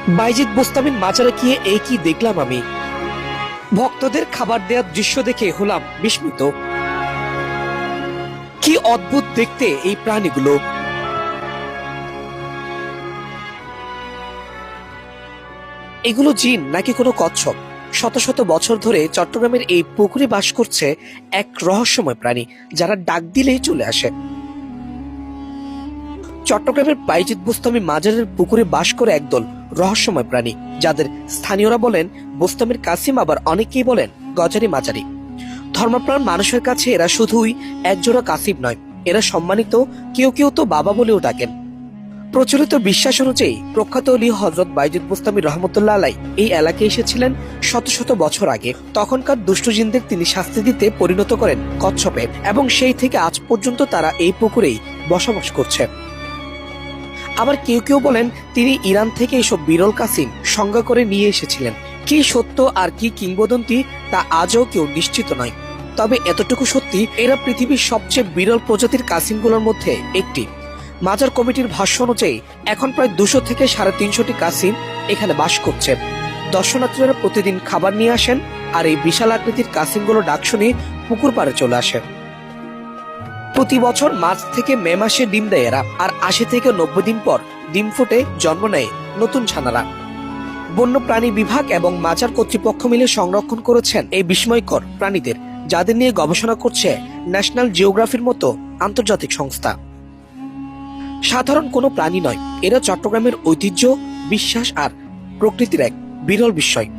বাইজিদ বোস্তামির মাজারে গিয়ে এই কি দেখলাম আমি। ভক্তদের খাবার দেওয়ার দৃশ্য দেখে হলাম বিস্মিত। কি অদ্ভুত দেখতে এই প্রাণীগুলো। এগুলো জিন নাকি কোনো কচ্ছপ? শত শত বছর ধরে চট্টগ্রামের এই পুকুরে বাস করছে এক রহস্যময় প্রাণী, যারা ডাক দিলেই চলে আসে। চট্টগ্রামের বাইজিদ বোস্তামি মাজারের পুকুরে বাস করে একদল রহস্যময় প্রাণী, যাদের স্থানীয়রা বলেন বোস্তামির কাসিম, আবার অনেকেই বলেন গজারি মাজারি। ধর্মপ্রাণ মানুষের কাছে এরা শুধুই একজোড়া কাসিম নয়, এরা সম্মানিত, কেউ কেউ তো বাবা বলেও ডাকেন। প্রচলিত বিশ্বাস অনুযায়ী প্রখ্যাত অলি হযরত বাইজিদ বোস্তামি রহমতুল্লাহ আলাই এই এলাকায় এসেছিলেন শত শত বছর আগে। তখনকার দুষ্ট জিনদের তিনি শাস্তি দিতে পরিণত করেন কচ্ছপে, এবং সেই থেকে আজ পর্যন্ত তারা এই পুকুরেই বসবাস করছে। আবার কেউ কেউ বলেন তিনি ইরান থেকে এসব বিরল কাসিম সংগ্রহ করে নিয়ে এসেছিলেন। কি সত্য আর কি কিংবদন্তি তা আজও কেউ নিশ্চিত নয়। তবে এতটুকু সত্যি, এরা পৃথিবীর সবচেয়ে বিরল প্রজাতির কাসিমগুলোর মধ্যে একটি। মাজার কমিটির ভাষ্য অনুযায়ী এখন প্রায় 200 থেকে 350টি কাসিম এখানে বাস করছে। দর্শনার্থীরা প্রতিদিন খাবার নিয়ে আসেন, আর এই বিশাল আকৃতির কাসিমগুলো ডাক শুনে পুকুর পাড়ে চলে আসে। প্রতি বছর মার্চ থেকে মে মাসে ডিম দেয় এরা, আর 80 থেকে 90 দিন পর ডিম ফুটে জন্ম নেয় নতুন ছানারা। বন্য প্রাণী বিভাগ এবং মাজার কর্তৃপক্ষ মিলে সংরক্ষণ করেছেন এই বিস্ময়কর প্রাণীদের, যাদের নিয়ে গবেষণা করছে ন্যাশনাল জিওগ্রাফির মতো আন্তর্জাতিক সংস্থা। সাধারণ কোনো প্রাণী নয়, এরা চট্টগ্রামের ঐতিহ্য, বিশ্বাস আর প্রকৃতির এক বিরল বিস্ময়।